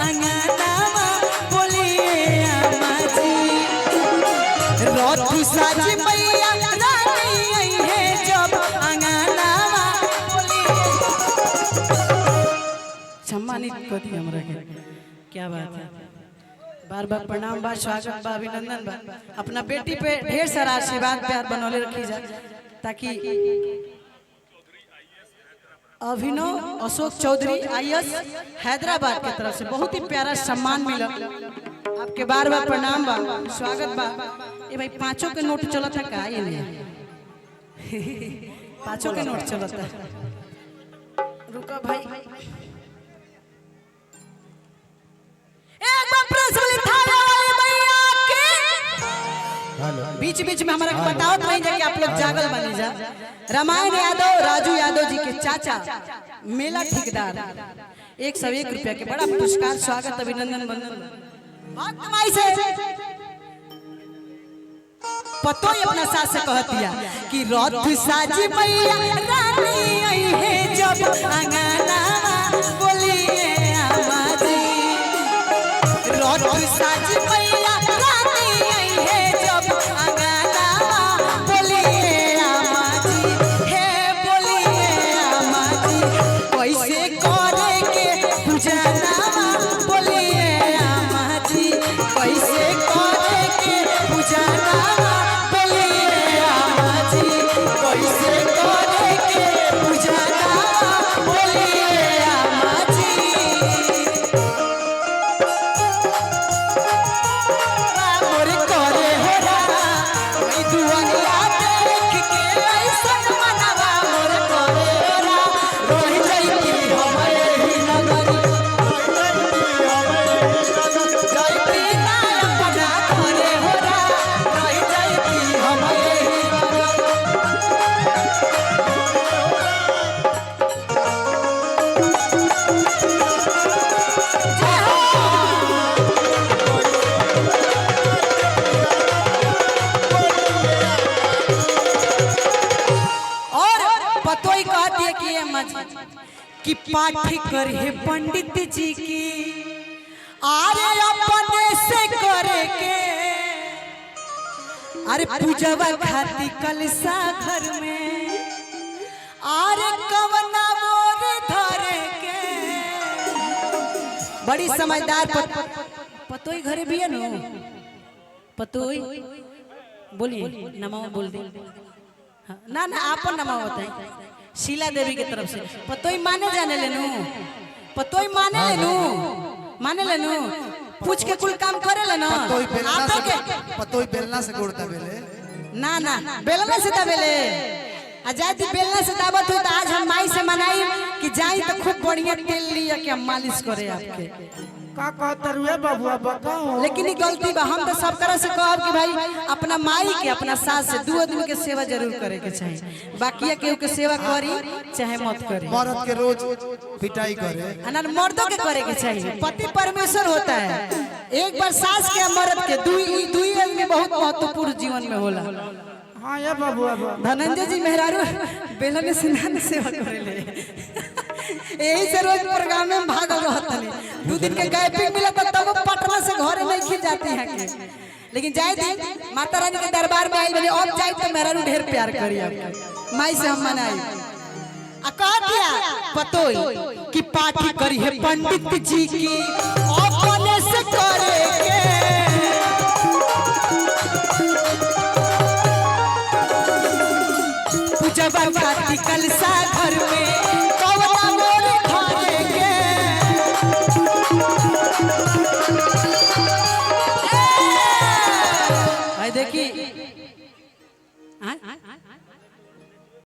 अंगनावा बोलिए अम्मा जी। रथ साजी मैया रानी आई है जब अंगनावा बोलिए। सम्मानित कर दी हमरा के, क्या बात है। बार बार प्रणाम बा, स्वागत बा, अभिनंदन बा। अपना बेटी पे ढेर सारा आशीर्वाद प्यार बनौले रखी जा, ताकि अभिनव अशोक चौधरी IAS हैदराबाद की तरफ से बहुत ही प्यारा सम्मान मिला। आपके बार बार प्रणाम बा, स्वागत बा। ये भाई 5 के नोट चलता का, ये नहीं 5 के नोट चलता। रुका भाई, एक बार प्रेस वाली थाने वाली मैया के बीच बीच में हमारा बताओ नहीं जाके आप लोग जागल बने जा। रामायण यादव, राजू यादव जी के चाचा, मेला ठेकेदार, 101 रुपया के बड़ा पुरस्कार, स्वागत अभिनंदन बंदन। माई से पतो ही अपना सास से कहतिया कि रथ साजी मैया रानी आई है जब अंगनावा बोलिए अम्मा जी। रथ साजी मैया रानी आई है जब अंगनावा बोलिए अम्मा जी। हे बोलिए अम्मा जी, कैसे करे के पूजनावा बोलिए अम्मा जी। कैसे करे के पूजनावा बोलिए अम्मा जी। कैसे करे के पूजनावा बोलिए अम्मा जी। कि पाठ करे पंडित जी की आरे अपने से करे के, अरे पूजवा खाती कलसा घर में आरे कवना मोर धरे के। बड़ी समझदार पतोई घरे भी है नो। पतोई बोलिए नमो बोल दे। ना ना आपन नमो होता है शीला देवी की तरफ से। पतोई माने जाने लेनू, पतोई माने लेनू, माने लेनू, पूछ के कुल काम करे लेना। पतोई बेलना से गोड़ता बेले। ना ना बेलना से दबेले। आजादी बेलना से दावत हो तो आज हम माई से मनाई कि जाई तो खूब बढ़िया तेल लिया कि हम मालिश करे आपके। का कहता रुए बाबूआ बताओ। लेकिन ये गलती बा, हम तो सब तरह से कहब कि भाई अपना माई के अपना सास से 2 आदमी के सेवा जरूर करे के चाहिए। बाकी केहू के सेवा करी चाहे मत करी। मर्द के रोज पिटाई करे, अनर मर्दों के करे के चाहिए। पति परमेश्वर होता है, एक बार सास के मर्द के दुई आदमी बहुत महत्वपूर्ण जीवन में होला। हाँ ये बाबूआ धनंजय जी मेहरारू बेलन से नान सेवा करेले। यही से रोज प्रोग्राम में भागल रहता नहीं। 2 दिन के गैपिंग मिला तब पटना से घर नहीं खिल जाते हैं के। लेकिन जाए दी माता रानी के दरबार में आई बने अब जाए तो मेहरारू ढेर प्यार करी आपके। माई से हम मनाई आ कह दिया पतोई कि पाठी करी है पंडित जी की अपने से करे के। पूजवा खाती कलसा घर में कवना मोर धरे के। भाई देखी